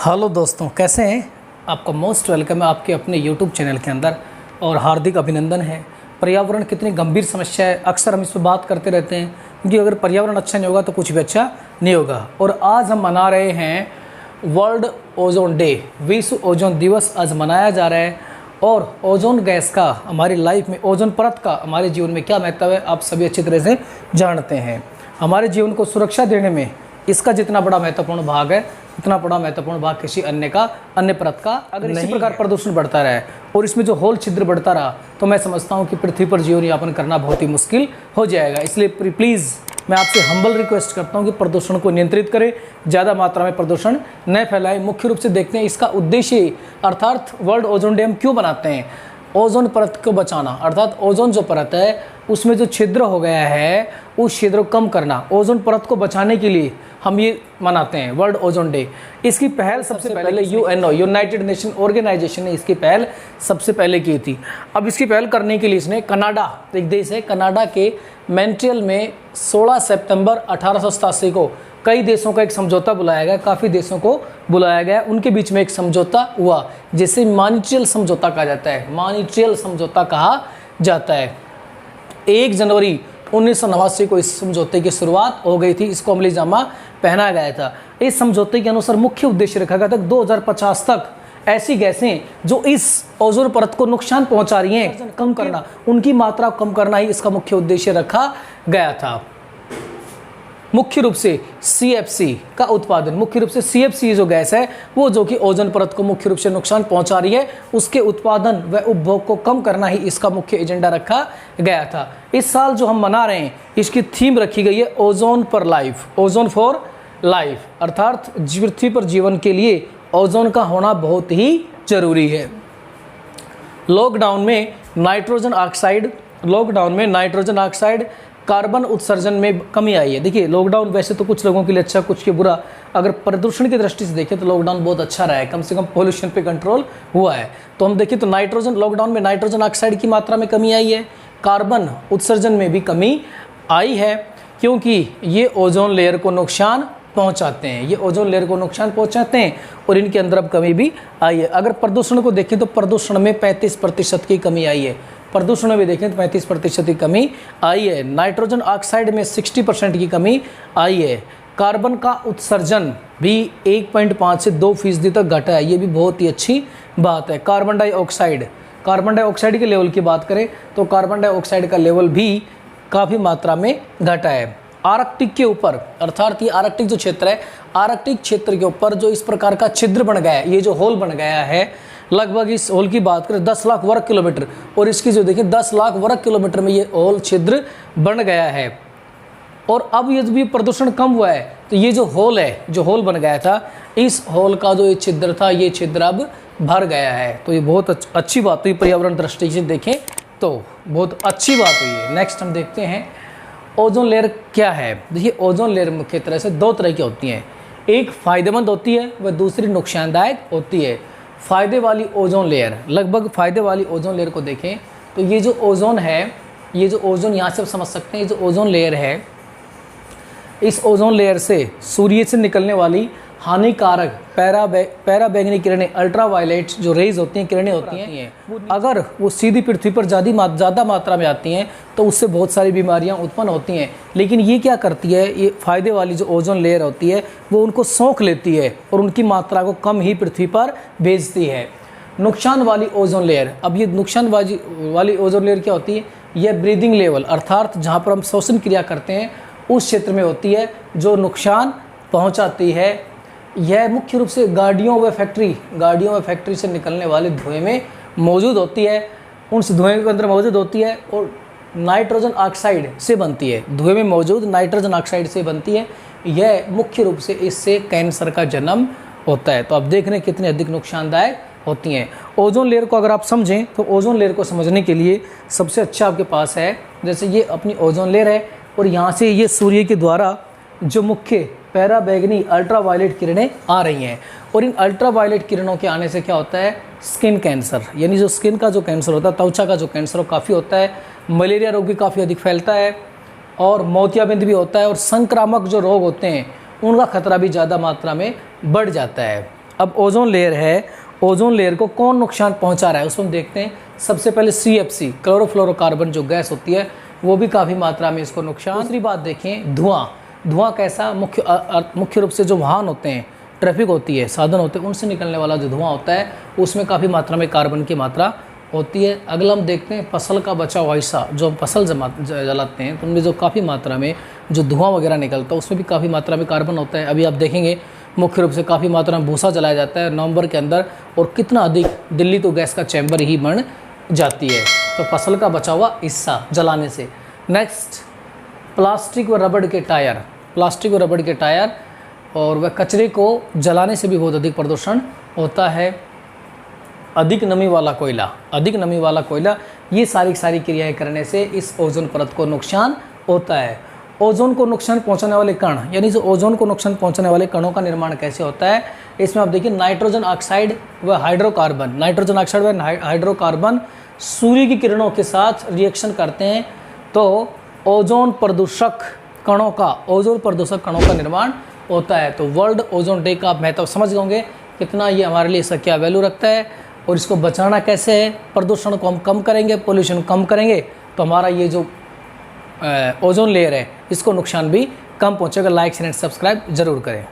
Hello दोस्तों, कैसे हैं? आपका मोस्ट वेलकम है आपके अपने यूट्यूब चैनल के अंदर और हार्दिक अभिनंदन है। पर्यावरण कितनी गंभीर समस्या है, अक्सर हम इस पर बात करते रहते हैं क्योंकि अगर पर्यावरण अच्छा नहीं होगा तो कुछ भी अच्छा नहीं होगा। और आज हम मना रहे हैं वर्ल्ड ओजोन डे, विश्व ओजोन दिवस आज मनाया जा रहा है। और ओजोन गैस का हमारी लाइफ में, ओजोन परत का हमारे जीवन में क्या महत्व है आप सभी अच्छी तरह से जानते हैं। हमारे जीवन को सुरक्षा देने में इसका जितना बड़ा महत्वपूर्ण भाग है उतना बड़ा महत्वपूर्ण भाग किसी अन्य परत का अगर इसी प्रकार प्रदूषण बढ़ता रहा और इसमें जो होल छिद्र बढ़ता रहा तो मैं समझता हूँ कि पृथ्वी पर जीवन यापन करना बहुत ही मुश्किल हो जाएगा। इसलिए प्लीज़ मैं आपसे हम्बल रिक्वेस्ट करता हूँ कि प्रदूषण को नियंत्रित करें, ज़्यादा मात्रा में प्रदूषण न फैलाएं। मुख्य रूप से देखते हैं इसका उद्देश्य अर्थात वर्ल्ड ओजोन डे हम क्यों बनाते हैं। ओजोन परत को बचाना, अर्थात ओजोन जो परत है उसमें जो छिद्र हो गया है उस छिद्र को कम करना, ओजोन परत को बचाने के लिए हम ये मनाते हैं वर्ल्ड ओजोन डे। इसकी पहल सबसे पहले यूएनओ, यूनाइटेड नेशन ऑर्गेनाइजेशन ने इसकी पहल सबसे पहले की थी। अब इसकी पहल करने के लिए इसने कनाडा, एक देश है कनाडा के मॉन्ट्रियल में 16 सितंबर 1887 को कई देशों का एक समझौता बुलाया गया, काफ़ी देशों को बुलाया गया, उनके बीच में एक समझौता हुआ जिसे मॉन्ट्रियल समझौता कहा जाता है। मॉन्ट्रियल समझौता कहा जाता है। 1 जनवरी 1989 को इस समझौते की शुरुआत हो गई थी, इसको अमली जामा पहना गया था। इस समझौते के अनुसार मुख्य उद्देश्य रखा गया था 2050 तक ऐसी गैसें जो इस ओजोन परत को नुकसान पहुंचा रही हैं कम करना, उनकी मात्रा कम करना ही इसका मुख्य उद्देश्य रखा गया था। मुख्य रूप से CFC का उत्पादन, मुख्य रूप से CFC जो गैस है वो जो कि ओजोन परत को मुख्य रूप से नुकसान पहुंचा रही है, उसके उत्पादन व उपभोग को कम करना ही इसका मुख्य एजेंडा रखा गया था। इस साल जो हम मना रहे हैं इसकी थीम रखी गई है ozone for life, ozone for life, अर्थात पृथ्वी पर जीवन के लिए ओजोन का होना बहुत ही जरूरी है। लॉकडाउन में नाइट्रोजन ऑक्साइड कार्बन उत्सर्जन में कमी आई है। देखिए लॉकडाउन वैसे तो कुछ लोगों के लिए अच्छा, कुछ के बुरा। अगर प्रदूषण की दृष्टि से देखें तो लॉकडाउन बहुत अच्छा रहा है, कम से कम पोल्यूशन पे कंट्रोल हुआ है। तो हम देखें तो लॉकडाउन में नाइट्रोजन ऑक्साइड की मात्रा में कमी आई है, कार्बन उत्सर्जन में भी कमी आई है, क्योंकि ये ओजोन लेयर को नुकसान पहुंचाते हैं, और इनके अंदर अब कमी भी आई है। अगर प्रदूषण को देखें तो प्रदूषण में 35% की कमी आई है, प्रदूषण में देखें तो 35% की कमी आई है। नाइट्रोजन ऑक्साइड में 60% की कमी आई है। कार्बन का उत्सर्जन भी 1.5 से 2% तक घटा है, ये भी बहुत ही अच्छी बात है। कार्बन डाइऑक्साइड के लेवल की बात करें तो कार्बन डाइऑक्साइड का लेवल भी काफ़ी मात्रा में घटा है। आर्कटिक के ऊपर, अर्थात ये आर्कटिक जो क्षेत्र है, आर्कटिक क्षेत्र के ऊपर जो इस प्रकार का छिद्र बन गया है, ये जो होल बन गया है, लगभग इस होल की बात करें 10 लाख वर्ग किलोमीटर, और इसकी जो देखिए 10 लाख वर्ग किलोमीटर में ये होल छिद्र बन गया है। और अब ये भी प्रदूषण कम हुआ है तो ये जो होल बन गया था, इस होल का जो ये छिद्र था, ये छिद्र अब भर गया है। तो ये बहुत अच्छी बात हुई, पर्यावरण दृष्टि से देखें तो बहुत अच्छी बात हुई है। नेक्स्ट हम देखते हैं ओजोन लेयर क्या है। देखिए ओजोन लेयर मुख्य तरह से 2 तरह की होती हैं, एक फ़ायदेमंद होती है व दूसरी नुकसानदायक होती है। फ़ायदे वाली ओजोन लेयर, लगभग फ़ायदे वाली ओजोन लेयर को देखें तो ये जो ओजोन है, ये जो ओजोन यहाँ से आप समझ सकते हैं, ये जो ओजोन लेयर है, इस ओजोन लेयर से सूर्य से निकलने वाली हानिकारक पैराबैंगनी किरणें, अल्ट्रावायलेट जो रेज होती हैं, किरणें होती हैं, अगर वो सीधी पृथ्वी पर ज़्यादा मात्रा में आती हैं तो उससे बहुत सारी बीमारियां उत्पन्न होती हैं। लेकिन ये क्या करती है, ये फ़ायदे वाली जो ओजोन लेयर होती है वो उनको सोख लेती है और उनकी मात्रा को कम ही पृथ्वी पर भेजती है। नुकसान वाली ओजोन लेयर, अब ये नुकसान वाली ओजोन लेयर क्या होती है, यह ब्रीदिंग लेवल, अर्थात जहाँ पर हम श्वसन क्रिया करते हैं उस क्षेत्र में होती है, जो नुकसान पहुँचाती है। यह मुख्य रूप से गाड़ियों व फैक्ट्री से निकलने वाले धुएं में मौजूद होती है, उन धुएं के अंदर मौजूद होती है और नाइट्रोजन ऑक्साइड से बनती है, धुएं में मौजूद नाइट्रोजन ऑक्साइड से बनती है। यह मुख्य रूप से इससे कैंसर का जन्म होता है। तो आप देख रहे हैं कितनी अधिक नुकसानदायक होती हैं। ओजोन लेयर को अगर आप समझें तो ओजोन लेयर को समझने के लिए सबसे अच्छा आपके पास है, जैसे ये अपनी ओजोन लेयर है और यहाँ से ये सूर्य के द्वारा जो मुख्य पैराबैंगनी अल्ट्रावायलेट किरणें आ रही हैं, और इन अल्ट्रावायलेट किरणों के आने से क्या होता है, स्किन कैंसर, यानी जो स्किन का जो कैंसर होता है, त्वचा का जो कैंसर वो काफ़ी होता है, मलेरिया रोग भी काफ़ी अधिक फैलता है और मोतियाबिंद भी होता है, और संक्रामक जो रोग होते हैं उनका खतरा भी ज़्यादा मात्रा में बढ़ जाता है। अब ओजोन लेयर है, ओजोन लेयर को कौन नुकसान पहुंचा रहा है उसको हम देखते हैं। सबसे पहले CFC क्लोरोफ्लोरोकार्बन जो गैस होती है वो भी काफ़ी मात्रा में इसको नुकसान। दूसरी बात देखें धुआं कैसा, मुख्य रूप से जो वाहन होते हैं, ट्रैफिक होती है, साधन होते हैं, उनसे निकलने वाला जो धुआं होता है उसमें काफ़ी मात्रा में कार्बन की मात्रा होती है। अगला हम देखते हैं फसल का बचा हुआ हिस्सा, जो हम फसल जलाते हैं तो उनमें जो काफ़ी मात्रा में जो धुआं वगैरह निकलता है उसमें भी काफ़ी मात्रा में कार्बन होता है। अभी आप देखेंगे मुख्य रूप से काफ़ी मात्रा में भूसा जलाया जाता है नवंबर के अंदर, और कितना अधिक, दिल्ली तो गैस का चैम्बर ही बन जाती है। तो फसल का बचा हुआ हिस्सा जलाने से। नेक्स्ट, प्लास्टिक व रबड़ के टायर और वह कचरे को जलाने से भी बहुत अधिक प्रदूषण होता है। अधिक नमी वाला कोयला, ये सारी क्रियाएं करने से इस ओजोन परत को नुकसान होता है। ओजोन को नुकसान पहुंचाने वाले कण, यानी जो ओजोन को नुकसान पहुंचाने वाले कणों का निर्माण कैसे होता है, इसमें आप देखिए नाइट्रोजन ऑक्साइड व हाइड्रोकार्बन सूर्य की किरणों के साथ रिएक्शन करते हैं तो ओजोन प्रदूषक कणों का निर्माण होता है। तो वर्ल्ड ओजोन डे का महत्व समझ गए होंगे, कितना ये हमारे लिए इसका क्या वैल्यू रखता है और इसको बचाना कैसे है। प्रदूषण को हम कम करेंगे, पोल्यूशन कम करेंगे तो हमारा ये जो ओजोन लेयर है इसको नुकसान भी कम पहुंचेगा। लाइक शेयर एंड सब्सक्राइब जरूर करें।